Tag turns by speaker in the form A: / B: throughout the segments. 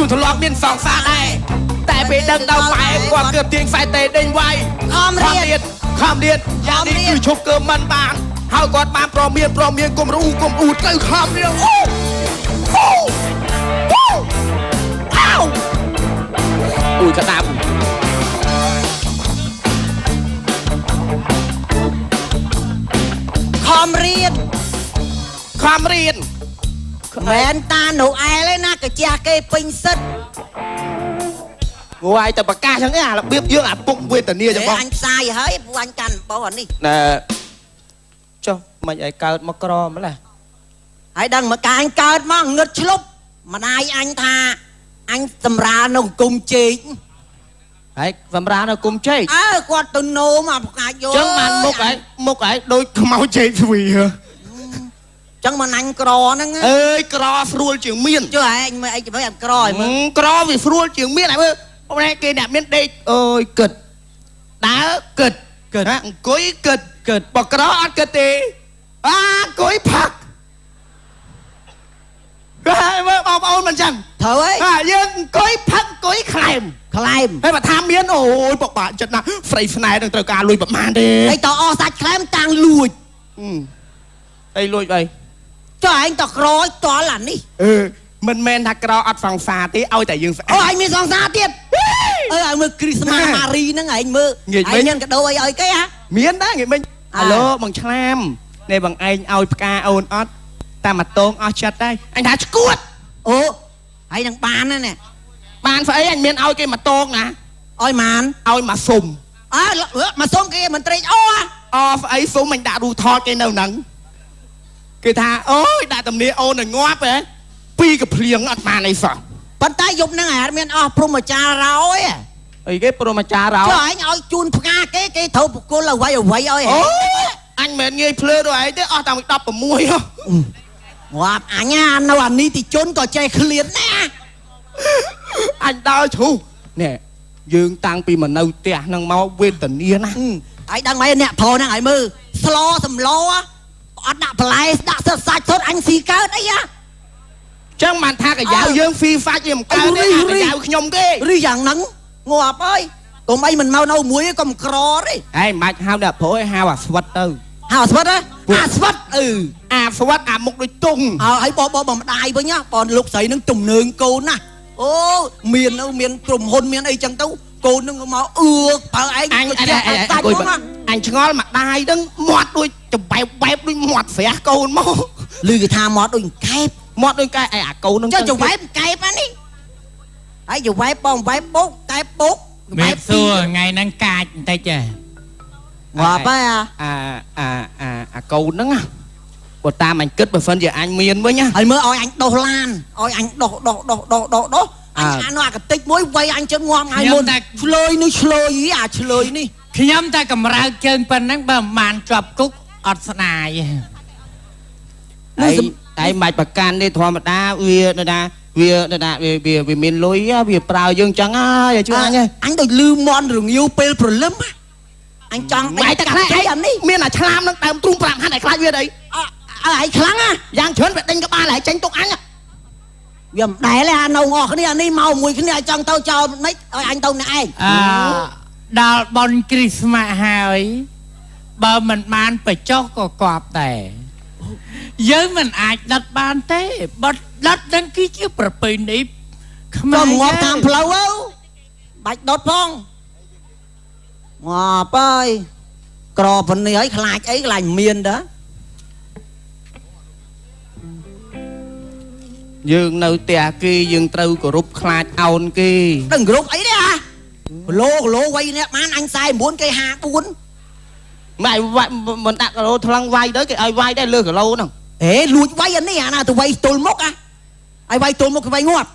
A: ทดลองមានសងសាដែរតែពេលដឹងដល់បែកគាត់គឺទៀងខ្សែតេដេញវាយខំរៀនយ៉ាងនេះគឺឈប់កើមិនបានហើយគាត់បានប្រមាណគុំរ៊ូគុំអ៊ូទៅខំរៀនអូកដាប់
B: ខំរៀនមែនតានោះអែលឯណាកាជះគេពេញសិត
A: វាយតែប្រកាសចឹងអារបៀបយើងអាពុកវេទនាចឹងបង
B: អញផ្សាយហើយពួកអញកាន់បោះអានេះ
A: ណែចុះមិនឲ្យកើតមកក្រម្ល៉េះ
B: ហើយដឹងមកកាអញកើតមកងឹតឆ្លប់ម្ដាយអញថាអញសម្រាលនៅគុំជែក
A: ហើយសម្រាលនៅគុំជែក
B: គាត់ទៅនោមអាផ្កាយក
A: ចឹងបានមុខឯងដូចខ្មៅជែកទ្វី
B: ចឹងមកណាញ់ក្រហ្នឹង
A: អើយក្រស្រួលជាងមាន
B: ចុះឯងមើលអីទៅអាក្រឲ្យមើល
A: ក្រវាស្រួលជាងមានហើយមើលអូនឯងគេអ្នកមានដេកអើយគិតដើរគិតអង្គុយគិតបក្រអត់គិតទេអង្គុយផឹកហើយមើលបងប្អូនមិនចឹង
B: ត្រូវហើយ
A: យើងអង្គុយផឹកអង្គុយខ្លែមហើយបើថាមានអូយបបាក់ចិត្តណាស់ស្រីស្នែនឹងត្រូវការលួចប្រមាណទេ
B: ហើយតអស់សាច់ខ្លែមតាំងលួច
A: អីលួចអី
B: ចុះឯងតក្រឲ្យតល់អានេះ
A: មិនមែនថាក្រអត់សង្សារទេឲ្យតែយើងស្អាត
B: ឯងមានសង្សារទៀតឲ្យមើលគ្រីស្មាសម៉ារីហ្នឹងឯងមើលឯងមានកដោឲ្យគេហ៎
A: មានដែរងាយមិញអាឡូបងឆ្លាមនេះបងឯងឲ្យផ្កាអូនអត់តាមម៉ាតងអស់ចិត្តដែរអញថាឈួត
B: អូហើយនឹងបានណា
A: បានស្អីអញមានឲ្យគេម៉ាតងណា
B: ឲ្យម៉ាន
A: ឲ្យមកសុំ
B: មកសុំគេមិនត្រេកអូ
A: ស្អីសុំអញដាក់រូថតគេនៅហ្នឹងគេថាអូយដាក់តំនាអូនឲ្យងាប់ហ៎ពីកភ្លៀងអត់បានអីសោះ
B: ប៉ុន្តែយប់ហ្នឹងអាចមានអស់ព្រមចាររោ
A: អីគេព្រមចាររោ
B: ចុះឯងឲ្យជូនផ្កាគេត្រូវបកគលអ្វីឲ្យ
A: អូអញមិនងាយភ្លើទៅឯងទេអស់តាំងពី16
B: ងាប់អញនៅអានីតិជនក៏ចេះឃ្លានណា
A: អញដើរជ្រុះនេះយើងតាំងពីមកនៅផ្ទះហ្នឹងមកវេទនាណា
B: ហើយដឹងហើយអ្នកប្រុសហ្នឹងឲ្យមើលស្លោសម្លោអត់ដាក់បន្លែដាក់សាច់សុទ្ធអញស៊ីកើតអី
A: ចឹងបានថាកាយ៉ាវយើងហ្វីហ្វាច់វាមិនកើតទេកាយ៉ាវខ្ញុំទេ
B: ឬយ៉ាងហ្នឹងងាប់ហើយកុំអីមិនមកនៅមួយកុំក្រទេ
A: ហើយមិនបាច់ហៅដាក់ប្រុសឲ្យហៅអាស្វិតទៅ
B: ហៅអាស្វិតអាស្វិត
A: អាស្វិតអាមុខដូចទុង
B: ហើយបងម្ដាយវិញបងលោកស្រីនឹងទំនើងកូនណាអូមានក្រុមហ៊ុនមានអីចឹងទៅកូននឹងមកបើឯង
A: អញឆ្ងល់ម្ដាយហ្នឹងមាត់ដូចចំបែបដូចមាត់ស្រះកូនមក
B: ឮគេថាមាត់ដូចកែប
A: មាត់ដូចកែអាកូនហ្នឹង
B: ចុះចបែបកែបនេះហើយចបែបបងបែបពុកកែបពុក
C: បែបសួរថ្ងៃហ្នឹងកាចបន្តិច
B: ងាប់ហើយ
A: អាកូនហ្នឹងបើតាមអញគិតបើសិនជាអញមានវិញ
B: ហើយមើលឲ្យអញដោះឡានឲ្យអញដោះអញអាកតិចមួយវាយអញជើងងាប់ថ្ងៃមុនឆ្លើយនេះឆ្លើយនេះ
C: ខ្ញុំតែកម្រើកជើងប៉ុណ្ណឹងបើមិនបានជាប់គុកអត់ស្ដាយ
A: តែមិនប្រកាន់ទេធម្មតាវាវាមានលុយវាប្រើយើងចឹងហើយជឿ
B: អញដូចលឺមន់រងាវពេលព្រលឹមអញចង់
A: តែតែខ្លាចអានេះមានអាឆ្លាមនឹងដើមទ្រូងប្រាំងហាត់ឲ្យខ្លាចវាអី
B: ឯងខ្លាំង
A: យ៉ាងច្រើនវាដេញក្បាលឲ្យចេញទុកអញ
B: វាមិនដែលទេនៅងអស់គ្នានេះមកមួយគ្នាឲ្យចង់ទៅចោលមិនឲ្យអញទៅអ្នកឯង
C: ដល់បនគ្រីស្មាស់ហើយបើមិនបានបញ្ចុះក៏កប់ដែរយើងមិនអាចដិតបានទេបើដិតនឹងគឺជាប្រពៃណី
B: ខ្មែរងាប់តាមផ្លូវបាច់ដុតផងងាប់ហើយក្រប៉ុណ្នេះហើយខ្លាចអីខ្លាចមានដែរ
A: យើងនៅផ្ទះគេយើងត្រូវគោរពខ្លាចអោនគេ
B: ដឹងគោរពអីទេគីឡូវាយនេះបានអញ49គេ54
A: មិនដាក់គីឡូថ្លឹងវាយទៅគេឲ្យវាយដែរលើគីឡូហ្នឹង
B: លួចវាយអានេះអាណាទៅវាយទល់មុខឲ្យវាយទល់មុខគេវាយងាប់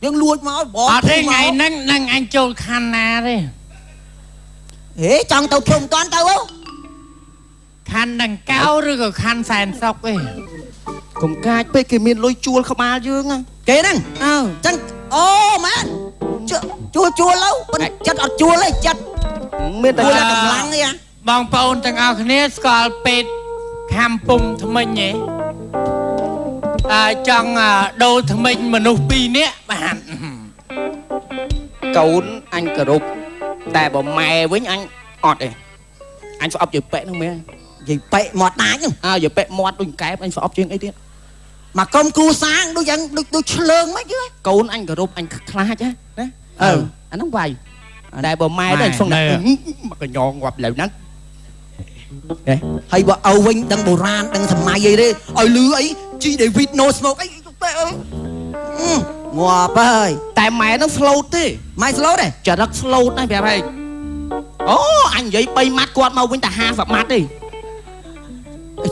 B: យើងលួចមក
C: បងអត់ទេថ្ងៃហ្នឹងនឹងអញចូលខណ្ឌណាទេ
B: ចង់ទៅព្រំតាន់ទៅ
C: ខណ្ឌដង្កោឬក៏ខណ្ឌសែនសុកទេ
A: កុំកាចពេកគេមានលុយជួលក្បាលយើង
B: គេហ្នឹងចឹងអូម៉ែជួលទៅចិត្តអត់ជួលទេចិត្ត
A: មានតែ
B: កម្លាំងទេ
C: បងប្អូនទាំងអស់គ្នាស្គាល់ពេទ្យខាំពុំថ្មិញទេចង់ដូរថ្មិញមនុស្ស2នាក់បាន
A: កូនអញគោរពតែបើម៉ែវិញអញអត់ទេអញស្អប់ជើពេហ្នឹងមែន
B: និយាយប៉ែមាត់ដាច់
A: អើជើពេមាត់ដូចកែបអញស្អប់ជាងអីទៀត
B: មកកុំគូសាងដូចយ៉ាងដូចឆ្លើងមិនយល់
A: កូនអញគោរពអញខ្លាចណាអាហ្នឹងវាយតែបើម៉ែទៅអញសងតែមកកញ្ញងងាប់លើហ្នឹង
B: ហើយបើឪវិញដឹងបុរាណដឹងសម័យអីទេឲ្យលឺអី G David no smoke អីប៉ែអើងាប់ហើយ
A: តែម៉ែហ្នឹង slow ទេ
B: ម៉ៃ slow ទេ
A: ចរិត slow ណាស់ប្រាប់ហើយអូអញនិយាយ3ម៉ាត់គាត់មកវិញតែ50ម៉ាត់ទេ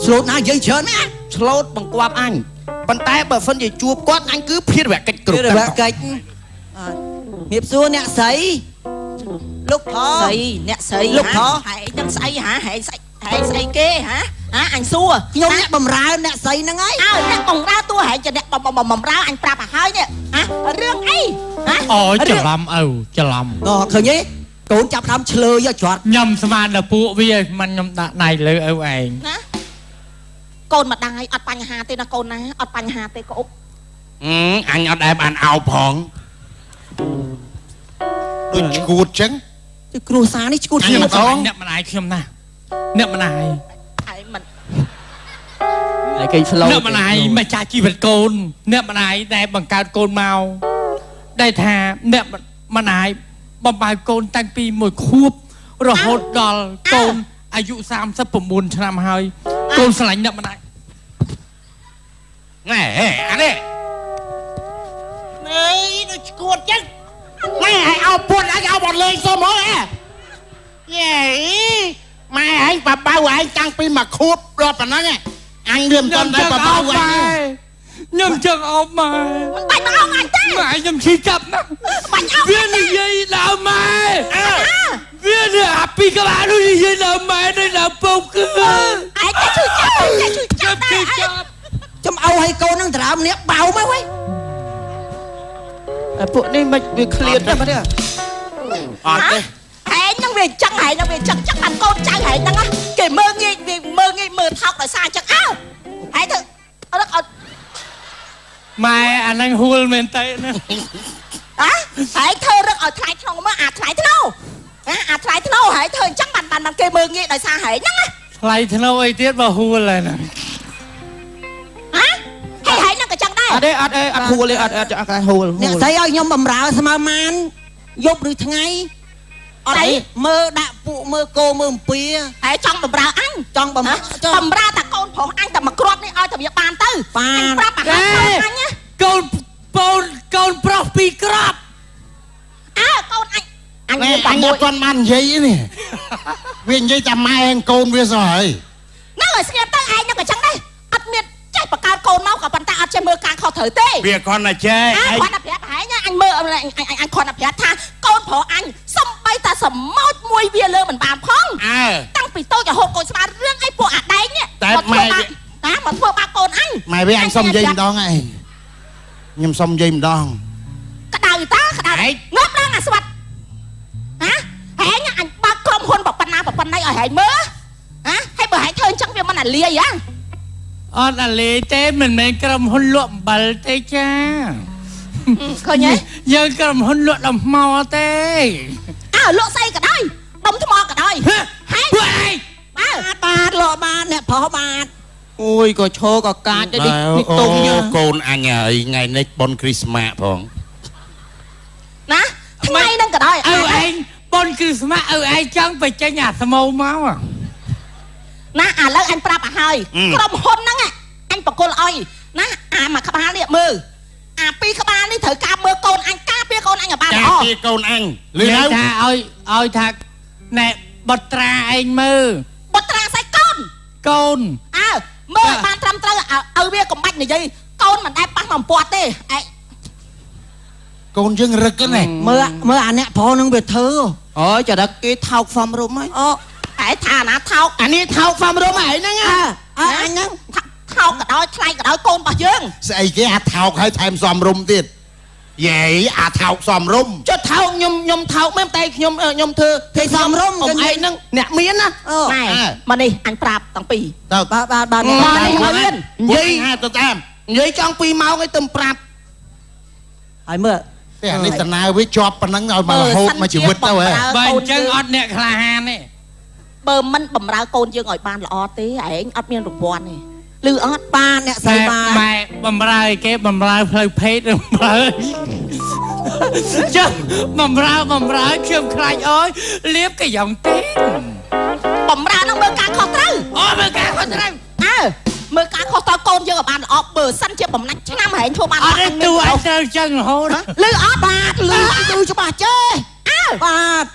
B: slow ណានិយាយច្រើនណា
A: slow បង្គាប់អញប៉ុន្តែបើសិនជាជួបគាត់អញគឺភារវកិច្ចគ្រប់
B: ភារវកិច្ចហៀបសួរអ្នកស្រីលោកផ
D: ស្អីអ្នកស្អី
B: លោកផ
D: ហែងនឹងស្អីហ่าហែងស្អីគេហ่าអញសួរ
B: ខ្ញុំអ្នកបំរើអ្នកស្រីហ្នឹងហើយ
D: អើអ្នកបំរើតួហែងជាអ្នកបំរើអញប្រាប់ឲ្យហើយនេះរឿងអី
C: អូច្រឡំឪច្រឡំ
B: ឃើញទេកូនចាប់ដើមឆ្លើយច្រត់
C: ខ្ញុំស្មានដល់ពួកវាមិនខ្ញុំដាក់ដៃលើឪឯង
D: ណាកូនម្ដាយអត់បញ្ហាទេណាកូនណាអត់បញ្ហាទេកូន
E: អញអត់ដែលបានអោបផងដូចឈួតចឹង
B: គ្រួសារនេះឈួត
C: ខ្ញុំ
B: ជាង
C: ស្រឡាញ់អ្នកម្ដាយខ្ញុំណាស់អ្នកម្ដាយ
D: ឯងមិន
A: តែគេ slow
C: អ្នកម្ដាយម្ចាស់ជីវិតកូនអ្នកម្ដាយដែលបង្កើតកូនមកដែលថាអ្នកម្ដាយបំរើកូនតាំងពីមួយខួបរហូតដល់កូនអាយុ39ឆ្នាំហើយកូនស្រឡាញ់អ្នកម្ដាយ
E: ណែអានេះដូចឈួតចឹងម៉ែឲ្យអោបពួនអញអោបអត់លេងសុំហ៎យេម៉ែឯងបបៅឯងតាំងពីមួយខួបដល់ប៉ុណ្ណឹងអញរៀមតន់តែបបៅឯង
C: ខ្ញុំចង់អោបម៉ែ
D: បាច់មកអងអញទេ
C: ម៉ែខ្ញុំឈឺចាប់ណាស់
D: បាច់អង
C: វានិយាយដល់ម៉ែវានេះអាពីក្បាលនោះនិយាយដល់ម៉ែនេះដល់ពុកគឺ
D: ឯងតែឈឺចាប់តែឈឺចាប់តែឯង
B: ចំអោឲ្យកូននឹងដរាមនេះបៅមកវិញ
A: ពួកនេះមិនវាឃ្លាតណាស់បាទ
E: អត់ទេ
D: ហែងនឹងវាចឹងហែងនឹងវាចឹងតានកូនចៅហែងហ្នឹងគេមើងងាយមើលថោកដោយសារចឹងហែងទៅអត់អត់
C: ម៉ែអាហ្នឹងហួលមែនតើណា
D: ហែងធ្វើរឹកឲ្យថ្លៃក្នុងមកអាថ្លៃធ្នូអាថ្លៃធ្នូហែងធ្វើអញ្ចឹងបានគេមើងងាយដោយសារហែងហ្នឹង
C: ថ្លៃធ្នូអីទៀតបើហួលហើយណា
D: ហែងហ្នឹងក៏ចឹងដែរ
A: អត់ទេអត់ទេអត់ហួលទេអត់អត់ហួល
B: អ្នកស្រីឲ្យខ្ញុំបំរើស្មើម៉ានយប់ឬថ្ងៃអត់អីមើលដាក់ពួកមើលគោមើលអំពី
D: ហែងចង់បំរើអញ
B: ចង់បំរើ
D: បំរើតែកូនប្រុសអញតែមកគ្រាប់នេះឲ្យតែវាបានទៅប្រាប់អាអញ
C: កូនកូនប្រុសពីរក្រប
D: កូនអញ
E: ណែអញអត់ទាន់បាននិយាយនេះវានិយាយតែម៉ែឯងកូនវាសោះហើយ
D: ហ្នឹងឲ្យស្ងៀមទៅឯងហ្នឹងក៏ចឹងដែរអត់មានចេះបង្កើតកូនមកក៏ប៉ុន្តែអត់ចេះមើលការខុសត្រូវទេ
E: វាគ្រាន់តែចេះ
D: គាត់តែប្រាប់ហែងអញមើលអញគាត់តែប្រាប់ថាកូនប្រុសអញសំបីតែសមោចមួយវាលើមិនបានផង តាំងពីតូចរហូតកូនស្មារឿងអីពួកអាដែងនេះមកធ្វើបាបកូនអញ
E: ម៉ែវាអញសុំនិយាយម្ដងឯងខ្ញុំសុំនិយាយម្ដង
D: ក្តៅតាក្តៅងាប់ឡើងអាស្វាត់ហែងអញបើកក្រុមហ៊ុនប៉ុណ្ណាឲ្យហែងមើលហើយបើហែងធ្វើអញ្ចឹងវាមិនអាលាយ
C: អត់អាលេទេមិនមែនក្រុមហ៊ុនលក់អំបិលទេចា
D: ឃើញទេ
C: យើងក្រុមហ៊ុនលក់ដំថ្មទេ
D: លក់ស្អីក៏ដោយដុំថ្មក៏ដោយហែង
C: ពួកឯង
B: បាទលក់បាទអ្នកប្រុសបាទ
A: អូយក៏ឈរក៏កាចដែរនេះតុងយើ
E: កូនអញហើយថ្ងៃនេះបុណ្យគ្រីស្មាសផង
D: ណាថ្ងៃហ្នឹងក៏ដោយ
C: ឪឯងប៉ុនគ្រីស្មាស់ឪឯងចង់បញ្ចេញអាស្មោមក
D: ណាឥឡូវអញប្រាប់ឲ្យហើយក្រុមហ៊ុនហ្នឹងអញបកគលឲ្យណាអាមួយក្បាលនេះមើលអាពីរក្បាលនេះត្រូវការមើលកូនអញការពារកូនអញឲ្យបានល្អ
E: ការពារកូនអញលឺ
C: និយា
E: ហើយ
C: ថាឲ្យថាណែបុត្រាឯងមើល
D: បុត្រាស្អីកូន
C: កូន
D: មើលបានត្រឹមត្រូវឲ្យវាកុំបាច់និយាយកូនមិនដែលប៉ះមកពាត់ទេឯង
E: កូនយើងរឹកណាស់
B: មើលអាអ្នកប្រុសនឹងវាធ្វើ
A: អូយចរិតគេថោកសំរុំហើយ
D: ឯងថាណាថោក
A: អានេះថោកសំរុំហើយហ្នឹង
B: អញហ្នឹង
D: ថោកក៏ដោយថ្លៃក៏ដោយកូនរបស់យើង
E: ស្អីគេអាថោកឲ្យថែមសំរុំទៀតយេអាថោកសំរុំ
A: ចុះថោកខ្ញុំថោកមែនតែខ្ញុំធ្វើសំរុំអ៊ំឯងហ្នឹងអ្នកមានណា
D: ណែមកនេះអញប្រាប់តាំងពី
E: ទៅ
B: បាទ
D: នេះមកលឿន
A: និយាយ
E: ទៅតាម
A: និយាយចង់2ម៉ោងឲ្យទៅប្រាប់
B: ហើយមើល
E: แต่อันนี้ตนาไว้จอบปนังเอามาโฮมาชีวิตเอาเว้ย
C: បើអញ្ចឹងអត់អ្នកក្លាហានទេ
D: បើមិនបំរើកូនយើងឲ្យបានល្អទេឯងអត់មានរង្វាន់ទេលឺអត់
B: បានអ្នកស្រីបាន
C: ម៉ែបំរើឲ្យគេបំរើផ្លូវភេទបំរើចុះបំរើខ្ញុំខ្លាចអើយលៀបកាយ៉ងទេ
D: បំរើនឹងមើលការខុសត្រូវ
C: អូមើលការគាត់ត្រូវ
D: មើលការខុសត្រូវកូនយើងឲ្យបានល្អបើសិនជាបំណាច់ឆ្នាំហែងធ្វើបាន
C: អត់ទេទូឲ្យត្រូវចឹងរហូត
D: លឺអត់បាទលឺច្បាស់ចេបាទ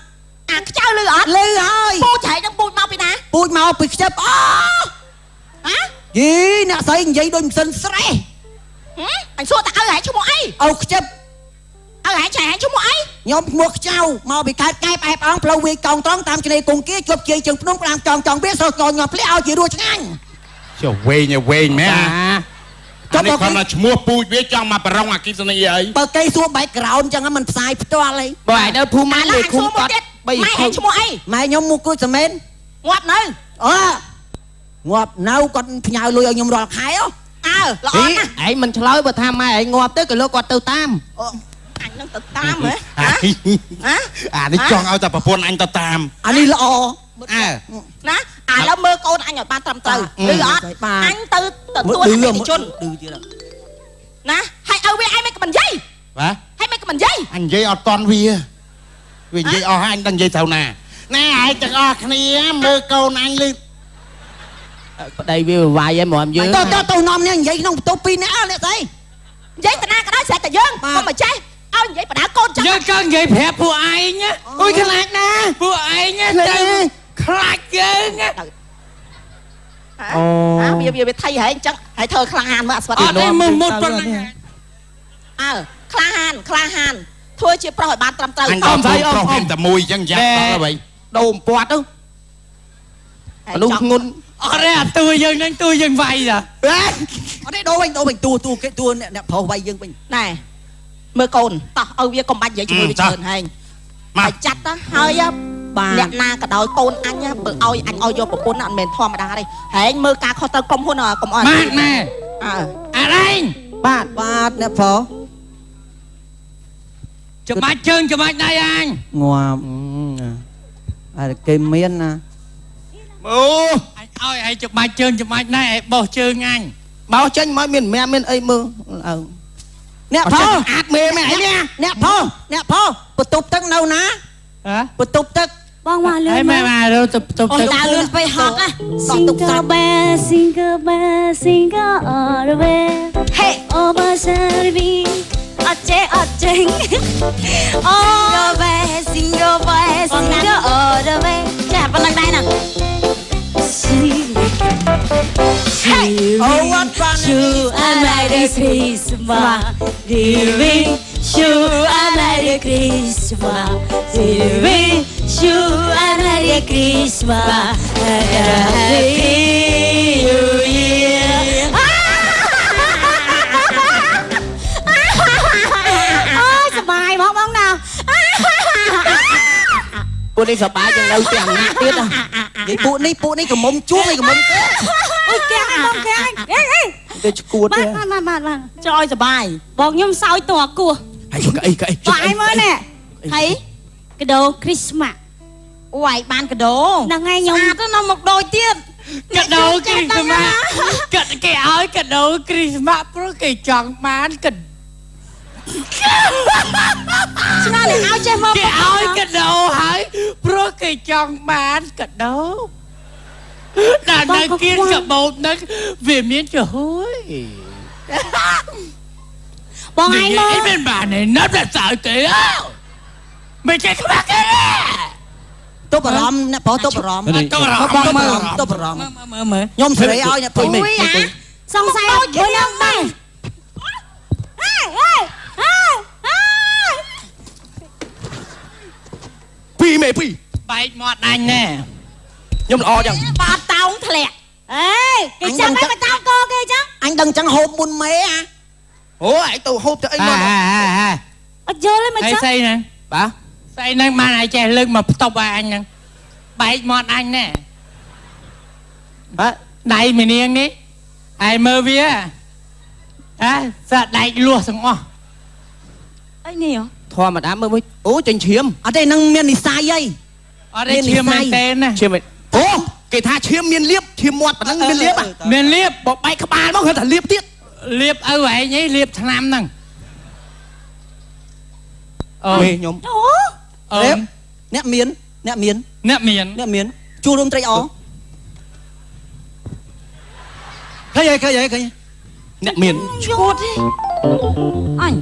D: អាខ្ចៅលឺអត់
B: លឺហើយ
D: ពូចហែងនឹងពូចមកពីណា
B: ពូជមកពីខ្ចឹបអូ
D: ហ៎
B: យីអ្នកស្រីនិយាយដូចមិនសិនស្រេះ
D: អញសួរតើឲ្យហែងឈ្មោះអី
B: អូខ្ចឹប
D: ឲ្យហែងចែហែងឈ្មោះអី
B: ខ្ញុំឈ្មោះខ្ចៅមកពីខេត្តកែបអែបអងផ្លូវវាយកោងត្រង់តាមឆ្នេរគង្គាជាប់ជ័យជើងភ្នំក្តាមចង់វាសោះកញ៉ាំភ្លាឲ្យជារស់ឆ្ងាញ់
E: ចុះវែងមែនអានេះគាត់ថាឈ្មោះពូជវាចង់មកប្រងអាគិសនីអី
B: បើគេសួរបែកក្រោនចឹងមិនផ្សាយផ្ទាល់អី
A: បើឯនៅភូមិលេខឃុំគាត់
D: ម៉ែហែងឈ្មោះអី
B: ម៉ែខ្ញុំមកគួយសមែន
D: ងាប់នៅ
B: អូងាប់នៅគាត់ផ្ញើលុយឲ្យខ្ញុំរាល់ខែអូ
D: ល្អណាស់
A: ឯងមិនឆ្លើយបើថាម៉ែឯងងាប់ទៅក៏លោកគាត់ទៅតាម
D: អញនឹងទៅតាមហ៎
E: អានេះចង់ឲ្យតែប្រពន្ធអញទៅតាម
B: អានេះល្អ
D: ណាឥឡូវមើលកូនអញឲ្យបានត្រឹមត្រូវឬអត់អញទៅទទួលអតិថិជន
B: ឌឺទៀត
D: ណាហើយឲ្យវាឯងមិនក៏មិននិយាយ
E: បាទ
D: ហើយមិនក៏មិននិយាយ
E: អញនិយាយអត់តន់វានិយាយអស់ហើយអញដឹងនិយាយត្រូវណាណែឯងទាំងអស់គ្នាមើលកូនអញលឺ
A: ប្តីវាវាយឯងហ្មងយើង
B: ទៅនាំនេះនិយាយក្នុងបន្ទប់ពីរនាក់អ្នកស្រី
D: និយាយតាណាក៏ដោយស្រេចតែយើងកុំមកចេះឲ្យនិយាយបដាកូនចឹង
C: យើងក៏និយាយប្រាប់ពួកឯង
B: អុយខ្លាចណា
C: ពួកឯងទៅខ្លាចយើង
D: វាថៃហែងចឹងហើយធ្វើក្លាហានមើលអត់ស្វាត់
C: អត់ទេមុតប៉ុណ្ណឹង
D: ក្លាហានធ្វើជាប្រុសឲ្យបានត្រឹមត្រូវ
E: អញដល់ប្រុសមានតែមួយចឹងយ៉ាប់ដល់ហើយ
A: ដូរពាត់ទៅមនុស្សធ្ងន់
C: អត់ទេអាតួយើងហ្នឹងតួយើងវាយតា
B: អត់ទេដូរវិញទួគេទួអ្នកប្រុសវាយយើងវិញ
D: ណែមើលកូនតោះឲ្យវាកុំបាច់និយាយជាមួយវាច្រើនហែងមកចាត់ទៅហើយអ្នកណាក៏ដោយកូនអញបើឲ្យអញឲ្យយកប្រពន្ធអត់មែនធម្មតាទេហែងមើលការខុសត្រូវក្រុមហ៊ុនកុំអត់
C: ម៉ាក់ម៉ែអរឯង
B: បាទអ្នកប្រុស
C: ច្បាច់ជើងច្បាច់ដៃអញ
B: ងាប់អាគេមានណា
A: អូ
C: អញឲ្យឯងច្បាច់ជើងច្បាច់ដៃឯងបោះជើងអញ
A: បោះចេញមកមានម្មានអីមើល
B: អ្នកប្រុស
A: អាតមេមែនឯង
B: អ្នកប្រុសបន្ទប់ទឹកនៅណា
C: ហ៎
B: បន្ទប់ទឹក
F: បងមកលឿ
C: ហើយ
F: ន
C: ម៉ែមករត់ទៅ
B: អូដើរលឿនពេកហត់ណា
F: Single bell single all the way Hey over Serbi អត់ចេះ Single bell all the way ចាប៉ុណ្ណឹងដែរណា Hey
B: Oh what fun
F: You are Merry Christmas Giving You are Merry Christmas Giving You are Merry Christmas Happy New Year អូសប្បាយមកបងណា
A: ពួកនេះសប្បាយជាងនៅទាំងណាទៀត
B: និយាយពួកនេះកមុំជួងឯកមុំទេ
F: អូយកាំងបងកាំងអេ
A: ទៅឈួតទេ
F: បាទ
D: ចោលសបាយ
F: បងខ្ញុំសោយតួគោះ
A: ហើយកៅអី
F: បាយមើលនេះហើយកដោគ្រីស្មាស់
D: អូឯងបានកដោ
F: ហ្នឹងហើយខ្ញុំ
D: ស្អាតទៅនៅមកដូចទៀត
C: កាដូគ្រីស្មាស់គេឲ្យកាដូគ្រីស្មាស់ព្រោះគេចង់បានកា
F: ឆ្ងល់ឲ្យចេះមក
C: គេឲ្យកាដូហើយព្រោះគេចង់បានកាដូដល់នៅគៀនកបោបហ្នឹងវាមានចំហួយ
F: បងឯងមើល
C: មិនបានទេណាត់តែសើទេមិនចេះខ្វះគេ
B: ទប់អារម្មណ៍អ្នកប្រុសទប់អារម្មណ៍
C: ទៅរកបងមើល
B: ទប់អារម្មណ៍
C: មើល
B: ខ្ញុំសេរីឲ្យអ្នកពុយ
F: អូយអាសង្ស័យមួយនឹងដែរហេ
A: ពីមេពី
C: បែកមាត់អញណែ
A: ខ្ញុំល្អចឹង
D: បាតោងធ្លាក់
F: អេគេចាំឲ្យបតោកោគេចឹង
B: អញដឹងចឹងហូបមុនមេអា
A: អូឯងទៅហូបទៅអីមក
F: អត់យល់ទេមិន
C: ហើយ
F: ចឹង
C: ស្អីហ្នឹង
A: បាទ
C: ស្អីហ្នឹងបានឲ្យចេះលើកមកផ្ទប់ឲ្យអញហ្នឹងបែកមាត់អញណែ
A: បាទ
C: ដៃមីនាងនេះឯមើលវាហ៎សាក់ដែកលួសទាំងអស់
F: អ អីនេះហ៎
A: ធម្មតាមើលមួយអូចេញឈាម
B: អត់ទេនឹងមាននិស័យអី
C: អត់ទេឈាមមែនទេណា
A: ឈាមអូគេថាឈាមមានលៀបឈាមមាត់ប៉ុណ្ណឹងមានលៀប
C: មានលៀប
A: បបែកក្បាលមកគាត់ថាលៀបទៀត
C: លៀបឪឯងអីលៀបថ្នាំហ្នឹងអូ
A: មេខ្ញុំ
F: អូ
C: អូ
B: អ្នកមានជួលរួមត្រេកអរឃើញឃើញ
A: អ្នកមាន
F: ឈួតទេអញ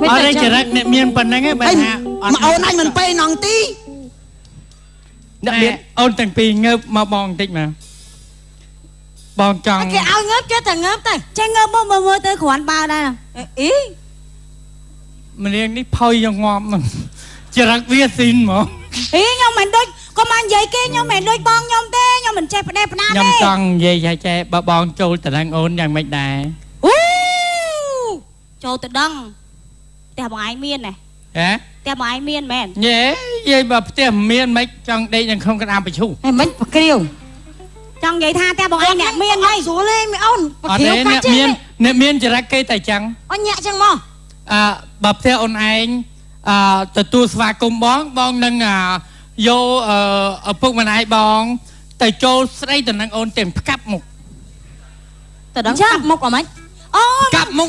C: អត់ទេចរិតអ្នកមានប៉ុណ្្នឹងឯងបើថា
B: មកអូនអញមិនពេលណងទី
A: អ្នកមាន
C: អូនទាំងពីរងើបមកបងបន្តិចមកបងចង់
F: គេឲ្យងើបចេះតែងើបទៅចេះងើបមកមើលទៅគ្រាន់បើដែរអី
C: ម្នាងនេះផុយយ៉ាងងាប់ហ្នឹងចរិតវាស៊ីនហ្មង
F: អីខ្ញុំមិនដូចកុំមកនិយាយគេខ្ញុំមិនដូចបងខ្ញុំទេខ្ញុំមិនចេះផ្ដេសផ្ដាស
C: ខ្ញុំ
F: ទេ
C: ចង់និយាយចេះបើបងចូលតឡើងអូនយ៉ាងម៉េចដែរ
F: អូចូលទៅដឹងផ្ទះបងឯងមានហ៎
C: ហ៎
F: ផ្ទះបងឯងមានមែន
C: យេយាយបើផ្ទះមានមិនចង់ដេកនៅក្នុងកណ្ដាលបញ្ឈូ
F: ហេមិនប្រក្រាវចង់និយាយថាផ្ទះបងឯងអ្នកមានហើយស្រួលទេមីអូនប្រ
C: អត់
F: ក្រា
C: ទេ
F: វកា
C: អ្នក
F: ត់ចេះ
C: មានចរិតគេតែចឹង
F: អញញាក់ចឹងមក
C: បើផ្ទះអូនឯងទទួលស្វាគមន៍បងនឹងយកឪពុកម្ដាយបងទៅចូលស្ដីទៅនឹងអូនទាំងផ្កាប់មុខ
F: ទៅដឹងកាប់មុខអីមិនអូ
C: កាប់មុខ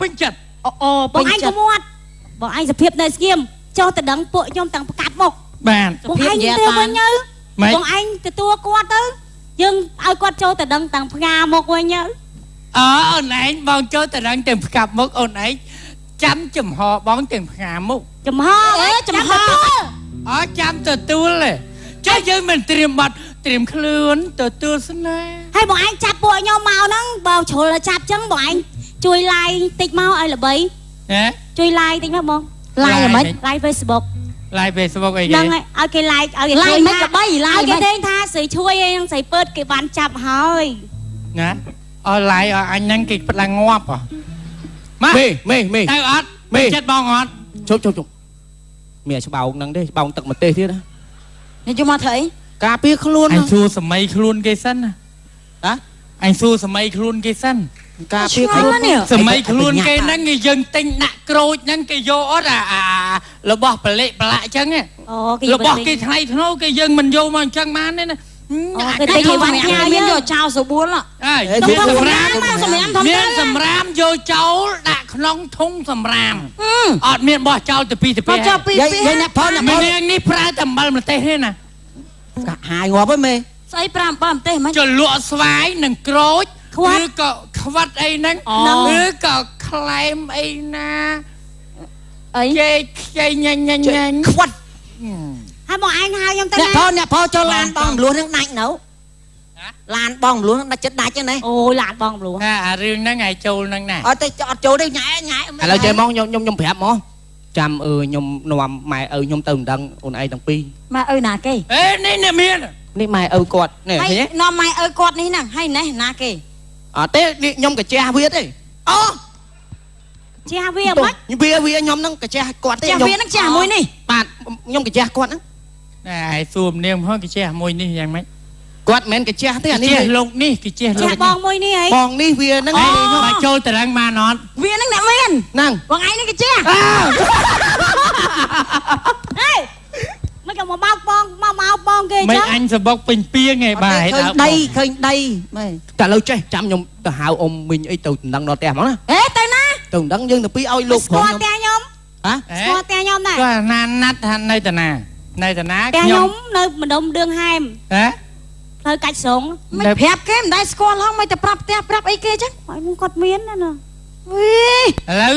C: ពេញចិត្ត
F: អូបងឯងក៏មាត់បងឯងសភាពនៅស្ងៀមចូលទៅដឹងពួកខ្ញុំទាំងផ្កាប់មុខ
C: បាទ
F: បងឯងទៅវិញទៅ
C: ម៉េច
F: បងឯងទទួលគាត់ទៅយើងឲ្យគាត់ចូលទៅដឹងទាំងផ្កាមុខវិញទៅ
C: អូនឯងបងចូលទៅនឹងទាំងផ្កាប់មុខអូនឯងចាំចំហបងទាំងផ្កាមុខ
F: ចំហចំហ
C: ចាំទទួលចេះយើងមិនត្រៀមបាត់ត្រៀមខ្លួនទទួលស្នេហ៍
F: ហើយបងឯងចាប់ពួកខ្ញុំមកហ្នឹងបើជ្រុលចាប់ចឹងបងឯងជួយ like តិចមកឲ្យល្បី
C: ហ៎
F: ជួយ like តិចមកបង
C: like អ្មិច
F: like Facebook
C: like Facebook អីគេ
F: ហ្នឹងហើយឲ្យគេ like ឲ្យគេ
D: like មិនល្បី like
F: ឲ្យគេ
D: មិន
F: ទេថាស្រីជួយអីហ្នឹងស្រីពើតគេបានចាប់ហើយ
C: ណាអនឡាញអញហ្នឹងគេផ្លាំងងាប់ហ៎ម៉ា
A: មេ
C: ទៅអត់
A: មេ
C: ចិត្តបងអត់
A: ជប់មានច្បាោងហ្នឹងទេច្បាោងទឹកម្ទេសទៀតណា
D: នេះយកមកធ្វើអី
A: ការពារខ្លួន
C: អញសួរសម័យខ្លួនគេសិនណា
A: ហ៎
C: អញសួរសម័យខ្លួនគេសិន
A: ការពារខ្លួន
C: សម័យខ្លួនគេហ្នឹងគេយើងទិញដាក់ក្រូចហ្នឹងគេយកអត់របស់ប្លែកប្រឡាក់អញ្ចឹង
F: អូគេ
C: របស់គេថ្លៃធ្នូគេយើងមិនយកមកអញ្ចឹងបានទេណា
F: គេទិញឲ្យបានញ៉ាំ
D: មានយកចោលស្រួល
C: ហើយមានសម្រាមមានសម្រាមយកចោលដាក់ក្នុងធុងសម្រាមអត់មានបោះចោលទៅពីទៅពី
D: ចោលពី
B: យាយអ្នកផល
C: ម្នាក់នេះប្រើតែអំបិលម្ទេសទេណា
B: ហាយងាប់ហើយមេ
D: ស្អី5បើម្ទេសមិន
C: ចលក់ស្វាយនិងក្រូចឬក៏ខ្វិតអីហ្នឹងឬក៏ខ្លែមអីណា
D: អី
C: គេខ្ចីញ៉ាញ់
B: ខ្វាត់
F: ហើយបងឯងហៅខ្ញុំទៅ
B: អ្នកផលចូលឡានបងមលួសនឹងដាច់នៅឡានបងមលួសនឹងដាច់ចិត្តដាច់ហ្នឹង
F: អូយឡានបងមលួ
C: ថាអារឿងហ្នឹងឯងចូលហ្នឹងណា
B: អត់ទេអត់ចូលទេញ៉ែ
A: ឥឡូវចេះមកខ្ញុំប្រាប់មកចាំខ្ញុំនាំម៉ែឪខ្ញុំទៅមិនដឹងអូនឯងទាំងពីរ
D: ម៉ែឪណាគេ
C: អេនេះអ្នកមាន
A: នេះម៉ែឪគាត់នេះ
D: ហើយ
A: ឃើញទេ
D: នាំម៉ែឪគាត់នេះហ្នឹងហើយណេះណាគេ
A: អត់ទេនេះខ្ញុំកាជះវាទេអូ
F: ជាវាមិន
A: វាខ្ញុំហ្នឹងកាជះគាត់ទេ
D: ចាស់វាហ្នឹងចាស់មួយនេះ
A: បាទខ្ញុំកាជះគាត់ហ្នឹង
C: ណែឯងសួរម្នាងហ្នឹងគេចេះមួយនេះយ៉ាងម៉េច
A: គាត់មិនមែនកាជះទេអានេះ
C: ចេះលោកនេះគេចេះលោក
F: ចាស់បងមួយនេះហី
A: បងនេះវាហ្នឹង
C: បើចូលតរឹងបានអត់
D: វាហ្នឹងអ្នកមាន
A: ហ្នឹង
D: បងឯងនេះគេចាស់
F: ហេមិនក៏មកបោកបងគេ
C: មិន
F: ចឹង
C: អញសបុកពេញពីងឯបាទ
B: ឃើញដីមេ
A: តែលើចេះចាំខ្ញុំទៅហៅអ៊ំមីងអីទៅដណ្ដឹងដល់ផ្ទះហ្មងណា
D: ហេទៅណា
A: ទៅដណ្ដឹងយើងទៅពីឲ្យលោក
F: ស្
A: ប្រុ
F: គា
A: ស
F: ល់ផ្ទះខ្ញុំ
A: ហ៎
F: ស្គាល់ផ្ទះខ្ញុំដែរ
C: ក៏ណាត់ថានៅតាណា
F: ផ្ទះខ្ញុំនៅម្ដុំដឿងហែម
C: ហ៎
F: ផ្លូវកាច់ស្រង
D: មិនប្រាប់គេមិនដែលស្គាល់ហងមិនទៅប្រាប់ផ្ទះប្រាប់អីគេចឹង
F: ហើយមុំគាត់មានណា
D: វី
C: ឥឡូវ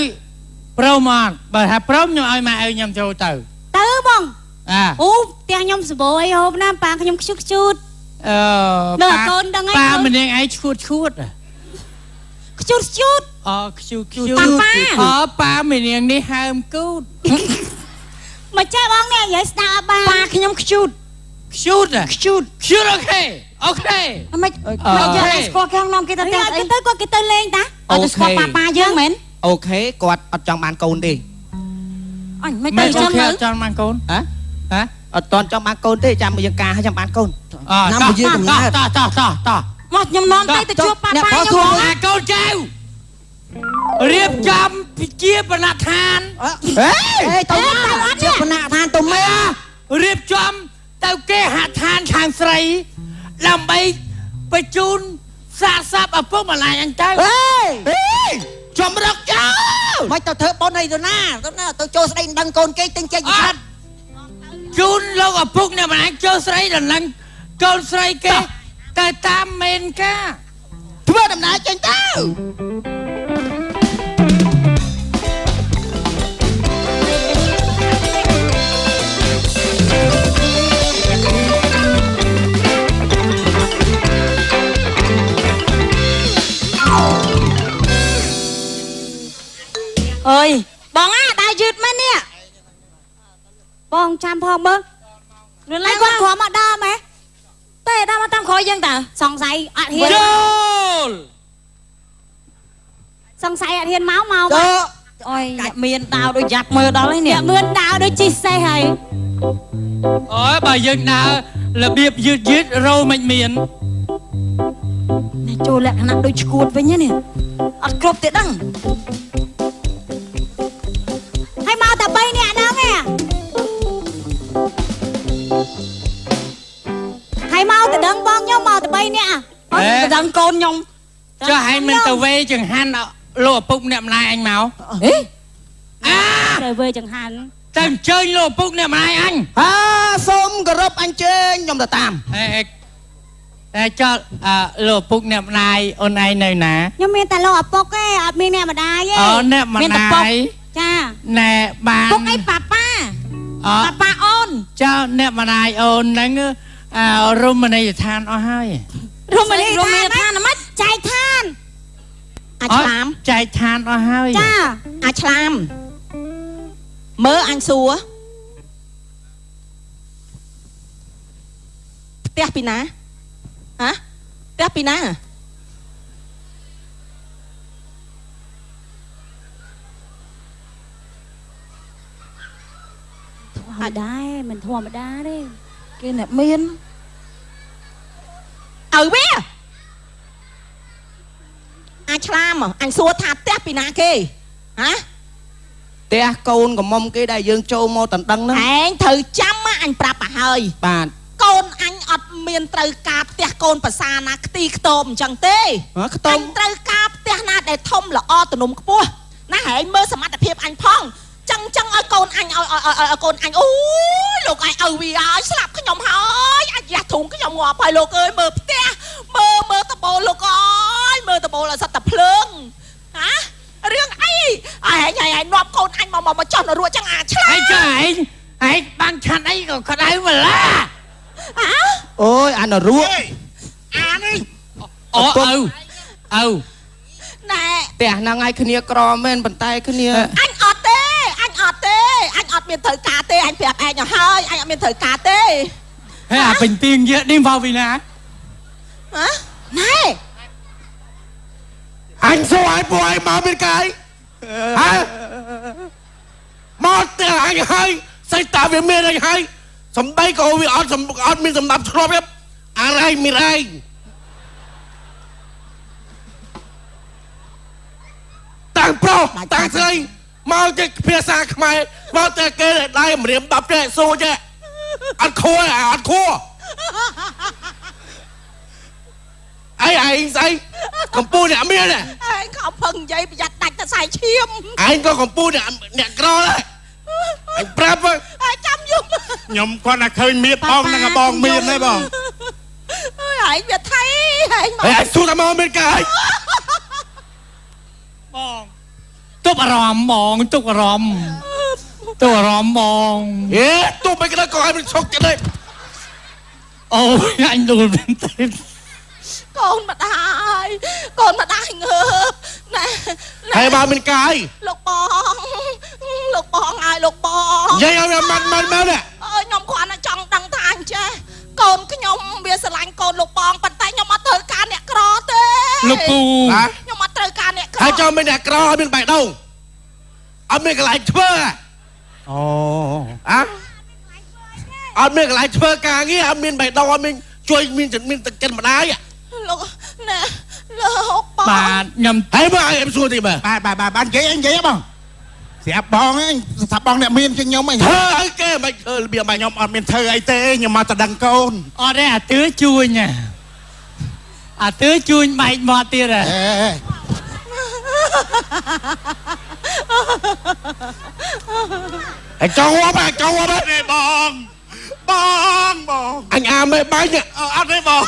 C: ព្រមអត់បើថាព្រមខ្ញុំឲ្យម៉ែឲ្យខ្ញុំចូលទៅ
F: ទៅបង
C: អា
F: អូផ្ទះខ្ញុំសម្បូរអីហូបណាប៉ាខ្ញុំខ្ជុត
C: អឺ
F: នៅកូនដឹងអី
C: ប៉ាម្នាងឯងឈួត
F: ខ្ជុត
C: អូខ្ជូតអូប៉ាម្នាងនេះហើមគូត
F: មកចេះបងនេះនិយាយស្ដាប់អត់បាន
D: ប៉ាខ្ញុំខ្ជូត
C: ខ្ជូតអូខេ
D: មិនមិនយកស្គាល់ខាងនាំគេទៅ
F: ទៅ
D: ផ្ទះអី
F: ទៅគាត់គេទៅលេងតា
D: អត់ទៅស្គាល់ប៉ាយើងមែន
A: អូខេគាត់អត់ចង់បានកូនទេ
D: អញមិន
C: មិន
D: ទៅ
C: ច
D: ចឹ
C: ង់
D: ងទៅ
C: ចង់បានកូន
A: ហ៎
C: ហ៎
A: អត់តន់ចង់បានកូនទេចាំយើងការឲ្យចាំបានកូន
B: ណាំពជាកំណើត
C: តោះ
D: មកខ្ញុំនាំទៅជួបប៉ាខ្ញុំ
C: អាកូនចៅ រៀបចំពិជាបណដ្ឋាន
B: เฮ้ยตรงนั้นเจ้าคณะทานตัวเมีย
C: រៀបចំទៅគេហដ្ឋានខាងស្រីដើម្បីបញ្ជូនសាកសពឪពុកម្លាយអញទៅ
B: เฮ้ย
A: ចំរឹកចោល
B: ไม่ต้องเธอปนให้ตัวหน้าตัวโจสได้ดังโกนเกยตึงใจยิ่งชัด
C: ជូនលោកឪពុកអ្នកម្នាក់ចូលស្រីដល់ឡើងកូនស្រីគេតែតាមមេនកា
A: ធ្វើដំណើរចេញទៅ
D: អើយបងអាដែរយឺតមែននេះ
F: បងចាំផងមើល
D: លឿន
F: ហើ
D: ឡើ
F: យ
D: យ
F: គាត់ខំមកដើមហ៎តែដើមមកតាមក្រោយយើងតើសង្ស័យអត់ហ៊ាន
C: ចូល
F: សង្ស័យអត់ហ៊ានមក
B: โจ
F: អុយ
D: អ្នកមានដាវដូចយ៉ាប់មើលដល់ហើយនេះ
F: អ្នកមឿនដាវដូចជីសេះហើយ
C: អូយបើយើងដើររបៀបយឺតរោមិនមាន
F: នេះចូលលក្ខណៈដូចឈួតវិញនេះអត់គ្រប់ទេដឹងហើយមកតែ3នាក់ហ្នឹងឯងហើយមកតែដឹងបងខ្ញុំមកតែ3នាក់
D: អត់ទៅដឹងកូនខ្ញុំ
C: ចុះហើយមិនទៅវេចង្ហាន់លោកឪពុកអ្នកម្លាយអញមក
D: អេ
C: អា
F: ត្រូវវើចង្ហាន់
C: តែអញ្ជើញលោកឪពុកអ្នកម្លាយអញ
A: ហាសូមគោរពអញ្ជើញខ្ញុំទៅតាម
C: តែចុះលោកឪពុកអ្នកម្លាយអូនឯងនៅណា
F: ខ្ញុំមានតែលោកឪពុកទេអត់មានអ្នកម្ដាយទេ
C: អូអ្នកម្លាយ
F: ចា
C: ណែបាន
F: ពុកអីប៉ាប៉ា
C: អូ
F: ប៉ាប៉ាអូន
C: ចុះអ្នកម្លាយអូនហ្នឹងរមណីយដ្ឋានអស់ហើយ
F: រមណីយដ្ឋានមិនចែកឋាន
D: អាចឆ្លាម
C: ចែកឋានអស់ហើយ
F: ចា
D: អាចឆ្លាមមើលអញសួរផ្ទះពីណាហ៎ផ្ទះពីណា
F: ធម្មតាមិនធម្មតាទេ
D: គេអ្នកមានឪវាអាចឆ្លាមអញសួរថាផ្ទះពីណាគេហ៎
A: ផ្ទះកូនកំមុំគេដែលយើងចូលមកតណ្ដឹងហ្នឹង
D: ឯងត្រូវចាំអញប្រាប់ឲ្យហើយ
A: បាទ
D: កូនអញអត់មានត្រូវការផ្ទះកូនប្រសាណាខ្ទីខ្ទមអញ្ចឹងទេ
A: ខ្ទ
D: អ
A: ម
D: ញត្រូវការផ្ទះណាដែលធំល្អទំនំខ្ពស់ណាហែងមើលសមត្ថភាពអញផងចឹងឲ្យកូនអញឲ្យកូនអញអូយលោកឯងឪវាឲ្យស្លាប់ខ្ញុំហើយអាចយ៉ាស់ធុងខ្ញុំងាប់ហើយលោកអើយមើលផ្ទះមើលតបោលោកអើយមើលតបោឲ្យសត្វតែភ្លើងហ៎រឿងអីឯងនាំកូនអញមកចោះនៅរួចចឹងអាឆ្លា
C: ហើយចុះឯងបានឆាន់អីក៏ក្តៅម្លា
A: អូយអានរੂ
E: អានេះ
C: អូឪ
D: ណែ
A: ផ្ទះហ្នឹងឲ្យគ្នាក្រមែនប៉ុន្តែគ្នា
D: អញអត់ទេអញអត់មានត្រូវការទេអញប្រាប់ឯងទៅហើយអញអត់មានត្រូវការទេ
C: ហើយអាពេញទៀងយើនេះមកពីណា
D: ហ៎ណែ
E: អញសួរឲ្យពួកឯងមកមានកាយហ៎មកតែអញហើយស្អីតាវាមានអញហើយសំដីក៏វាអត់មានសម្ដាប់ឆ្លប់ទេอะไรមានឯងតាំងប្រុសតាំងស្រីមកចេះភាសាខ្មែរមកតែគេដៃម្រាម10ចេះសួរចេះអត់ខួរអត់ខួរអីឯងស្អីកំពូលអ្នកមានឯង
D: ឯងខំផឹងនិយាយប្រយ័ត្នដាច់តែខ្សែឈាម
E: ឯងក៏កំពូលអ្នកក្រដែរអញប្រាប់
D: ឯងចាំយំ
E: ខ្ញុំគាត់តែឃើញមៀតផងនឹងបងមៀតទេបង
D: អើយឯងវាថៃឯងមក
E: ហើយឯងសួរតែមកមានកាយ
C: បងទុកអារម្មណ៍បងទុកអារម្មណ៍បង
E: ហេទោះមិនក៏ឲ្យមិនឈប់ចិត្តទេ
C: អូយអញលូលមែនទេ
D: កូនម្ដាយងើបណែ
E: ហើយមកមានកាយ
D: លោកបងឲ្យលោកបង
E: និយាយឲ្យម៉ាត់ម៉ាត់ម៉ាត់
D: អើយខ្ញុំគ្រាន់តែចង់ដឹងថាអញ្ចេះកូនខ្ញុំវាស្រឡាញ់កូនលោកបងប៉ុន្តែខ្ញុំអត់ត្រូវការអ្នកក្រទេ
C: លោកពូ
D: ខ្ញុំអត់ត្រូវការអ្នកក្រ
E: ហើយចាំមានអ្នកក្រឲ្យមានបេះដូងអត់មានកន្លែងធ្វើ
A: អូ
E: អត់មានកន្លែងធ្វើការងារអត់មានបេះដូងអត់មានជួយមានទឹកចិត្តម្ដាយ
D: លោកណែ លោកបង
C: បាទខ្ញុំ
A: ហើយមើលឲ្យemសួរទីមើល
E: បានគេអញនិយាយបងស្រាប់បងអញថាបងអ្នកមានជាងខ្ញុំអញ
A: ធ្វើឲ្យគេមិនធ្វើរបៀបបាញ់
E: ខ្ញុំអត់មានធ្វើអីទេខ្ញុំមកតែដឹងកូន
C: អត់ទេអាទឿជួញអាទឿជួញបែកមាត់ទៀតហ៎
A: អញចង់ងាប់ទេបងអញអាមេបាញ់អត់ទេបង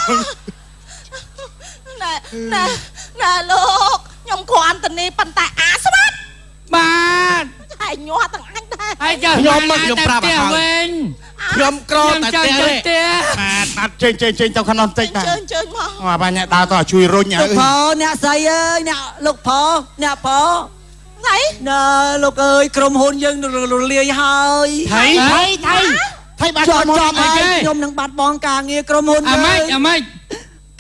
D: ណែលោកខ្ញុំគ្រាន់តែនេះប៉ុន្តែអាស្វាត់
C: បាទ
D: ហើយញាស់ទាំងអញដែរ
C: ហើយចុះ
A: ខ្ញុំមកខ្ញុំប្រាប់
C: តែ
A: ឲ្យ
C: វិញ
A: ខ្ញុំក្រតែ
C: ចង់
A: ទេ
C: ទៅផ្ទះ
E: បាទចេញទៅខាងនោះបន្តិចបាទ
D: ជើញមក
E: អបាញ់ដើរទៅជួយរុញ
B: លោកផអ្នកស្រីអើយអ្នកលោកផអ្នកផ
D: ស្អី
B: ណែលោកអើយក្រុមហ៊ុនយើងរលាយហើយ
E: ថៃបាទ
B: ចប់ហើយខ្ញុំនឹងបាត់បង់ការងារក្រុមហ៊ុន
C: អា
B: យើ
C: ម៉េច
B: ង
C: អាម៉េច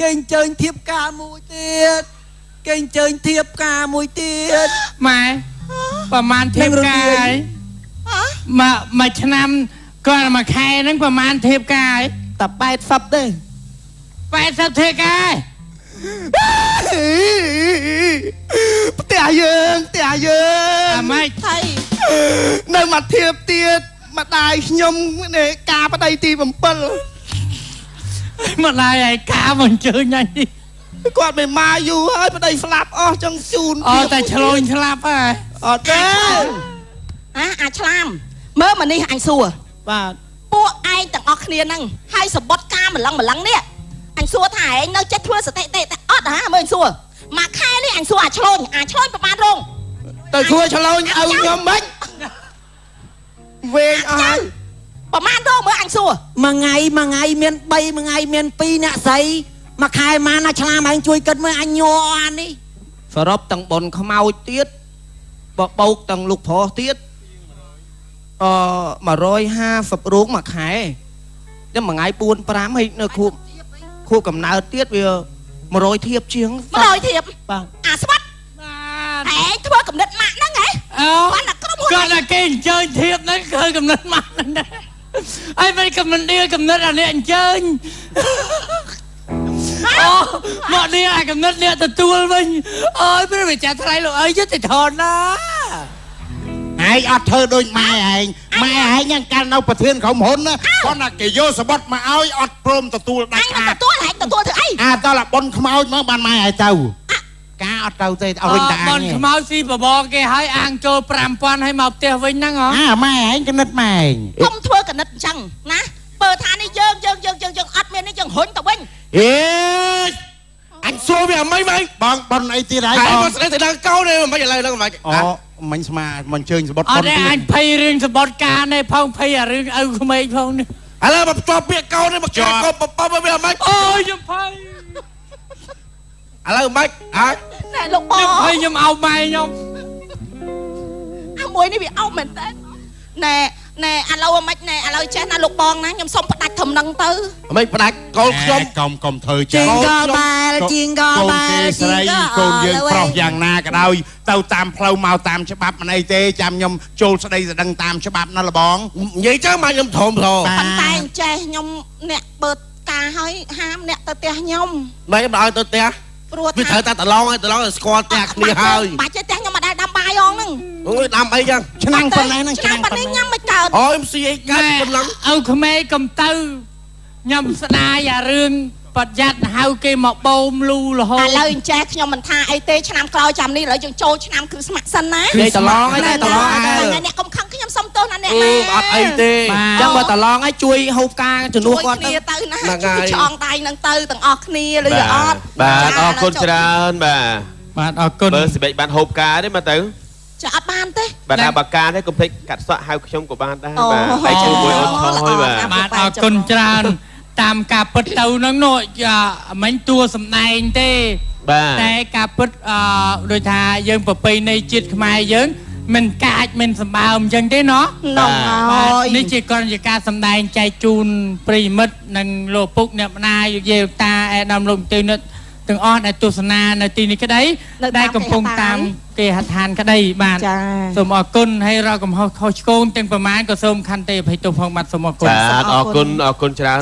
B: គេអញ្ជើញធៀបការមួយទៀតគេអញ្ជើញធៀបការមួយទៀត
C: ម៉ែប្រហែលធៀបការហើយមួយឆ្នាំគាត់មួយខែហ្នឹងប្រហែលធៀបការហើយ
B: តែ80ទេ
C: 80ធៀបការហើយ
A: ផ្ទះយើង
C: អាម៉េច
D: ថៃ
A: នៅមកធៀបទៀតម្ដាយខ្ញុំនេះការប្តីទី7
C: មកឡាយឲ្យការមកអញ្ជើញអញនេះ
A: គាត់មិនមកយូរហើយប្តីស្លាប់អស់ចឹងជូន
C: អូតែឆ្លូញស្លាប់ហើយ
A: អត់ទេ
D: អាឆ្លាមមើលមកនេះអញសួរ
B: បាទ
D: ពួកឯងទាំងអស់គ្នាហ្នឹងហើយសបុតការម្លឹងនេះអញសួរថាឯងនៅចិត្តធ្វើសតិទេតែអត់ហ่าមើលអញសួរមួយខែនេះអញសួរអាឆ្លូញប្រហែលរង
A: ទៅធ្វើឆ្លូញឲ្យខ្ញុំមិនវែងអស់ហើយ
D: ប្រហែលរងមើលអញសួរ
B: មួយថ្ងៃមាន3មួយថ្ងៃមាន2អ្នកស្រីមួយខែមកណាឆ្លាមឯងជួយគិតមើលអញញ័រអានេះ
A: សរុបទាំងបុនខ្មោចទៀតបោកទាំងលោកប្រុសទៀត150រូបមួយខែតែមួយថ្ងៃ4 5ហើយនៅខួបកំណើតទៀតវា100ធៀបជាង
D: 100ធៀប
B: បាទ
D: អាស្វាត់
C: បាទ
D: ឯងធ្វើកំណត់ម៉ាក់ហ្នឹងហ៎
C: អូ
D: គាត់តែក្រុមហ៊ុន
C: គាត់តែគេអញ្ជើញធៀបហ្នឹងគឺកំណត់មកហ្នឹងដែរហើយមិនកំណត់នេះកំណត់អានេះអញ្ជើញអូមកនេះអាកំណត់នេះទទួលវិញអើយព្រះវិចារថ្លៃលោកអើយយុត្តិធម៌ណា
E: ឯងអត់ធ្វើដូចម៉ែឯងហ្នឹងកាលនៅប្រធានក្រុមហ៊ុនណាគាត់ថាគេយកសបុតមកឲ្យអត់ព្រមទទួលដា
D: អ
E: ច់
D: ញ
E: ខាត
D: ទទួលធ្វើអី
E: តើឡាប៉ុនខ្មោចមកបានម៉ែឯងទៅការអត់ទៅទេឲ្យវិញតែអ
C: ប
E: ញ
C: នខ្មៅស៊ីបបគេឲ្យអាងចូល5000ឲ្យមកផ្ទះវិញហ្នឹងហ៎
E: ម៉ែឯងកណិតម៉ែឯង
D: កុំធ្វើកណិតអញ្ចឹងណាបើថានេះយើងអត់មាននេះយើងរុញទៅវិញ
A: អេអញសួរវាមិន
E: បងប៉ុនអីទៀតហើយ
A: ហើយ
E: បង
A: មកស្ដីទៅដល់កោនេះមិនឥឡូវហ្នឹងមិន
E: អូមិញស្មាមិនជើញសបុត
C: អ
E: ប៉ុន
C: ត់ទេ
E: ទៀត
C: អញភ័យរឿងសបត់ការនេះផងភ័យអារឿងឪក្មេងផងនេះ
A: ឥឡូវមកផ្ទាប់ពាក្យកោនេះមកជាកោបបវាមិន
C: អូយខ្ញុំភ័យ
A: ឥឡូវមិនហើយ
D: ណែលោកប
C: ខ្ញុំភ័យខ្ញុំអោបម៉ែខ្ញុំ
D: អាមួយនេះវាអោបមែនតើណែឥឡូវមិនណែឥឡូវចេះណាលោកបងណាខ្ញុំសុំផ្ដាច់ធំនឹងទៅ
A: មិនផ្ដាច់កូនខ្ញុំ
E: កុំធ្វើចា
B: Jingle bell jingle
E: កូនគេ
B: bell
E: ស្រីកូនយើងប្រុសយ៉ាងណាក៏ដោយទៅតាមផ្លូវមកតាមច្បាប់មិនអីទេចាំខ្ញុំចូលស្ដីស្ដឹងតាមច្បាប់ណាលបង
A: និយាយចឹងមកខ្ញុំធំព្រោះ
D: ប៉ុន្តែចេះខ្ញុំអ្នកបើកការឲ្យហាមអ្នកទៅផ្ទះខ្ញុំ
A: មិនឲ្យទៅផ្ទះ
D: ព្រោះ
A: វាត្រូវតែប្រឡងឲ្យស្គាល់ផ្ទះគ្នាហើយ
D: បាច់ចេះផ្ទះខ្ញុំមកដែរដាំបាយអងហ្នឹង
A: អូយដាំអីចឹង
E: ឆ្នាំប៉ុណ្ណេះហ្នឹង
D: ឆ្នាំប៉ុណ្ណេះញ៉ាំមិនកើត
A: អូយស៊ីអីកាត់កំឡុង
C: ឪក្មេងកំទៅខ្ញុំស្ដាយអារឿងប្រយ័ត្នហៅគេមកបូមលូរហូ
D: ឥ
C: ត
D: ឡូវចេះខ្ញុំមិនថាអីទេឆ្នាំក្រោយចាំនេះឥឡូវយើងចូលឆ្នាំគ្រីស្មាស់សិនណា
A: និយាយប្រឡងឲ្យតែប្រឡងឲ្យ
D: អ្នកកុំខឹងខ្ញុំសុំទោសណាអ្នក
A: អឺ
D: ណា
A: អត់អីទេចឹងបើប្រឡងឲ្យជួយហូបការជំនួសគាត់
D: គ្នា
A: ទៅ
D: ទៅណា
A: ហ្នឹងហើយ
D: ឆ្អងដៃនឹងទៅទាំងអស់គ្នាឬអត់
G: បាទអរគុណច្រើនបាទ
C: បាទអរគុណ
G: បើសិបិចបានហូបការទេមកទៅ
D: ចាអត់បានទេ
G: បាទថាបើការទេកុំភ្លេចកាត់សក់ហៅខ្ញុំក៏បានដែរ
D: អូ
G: បាទតែជាមួយអូនថយបាទ
C: បាទអរគុណច្រើនតាមការពិតទៅហ្នឹងនោះមិនតួសំដែងទេ
G: បាទ
C: តែការពិតដូចថាយើងប្រពៃណីជាតិខ្មែរយើងមិនកាចមិនសម្បើមអញ្ចឹងទេណោះ
D: នោះ
C: បាទ
D: ហើយ
C: នេះជាគ្រាន់ជាការសម្ដែងចែកជូនប្រិយមិត្តនិងលោកពុកអ្នកម្ដាយលោកយាយលោកតាឯកឧត្តមលោកមន្ត្រីនិតទាំងអស់ដែលទស្សនានៅទីនេះក្តីដែលកំពុងតាមគេហដ្ឋានក្តីបាទ
D: ចា
C: សូមអរគុណហើយរកកំហុសខុសឆ្គងទាំងប្រមាណក៏សូមខន្តីអភ័យទោសផងបាទសូមអរគុណ
G: បាទអរគុណច្រើន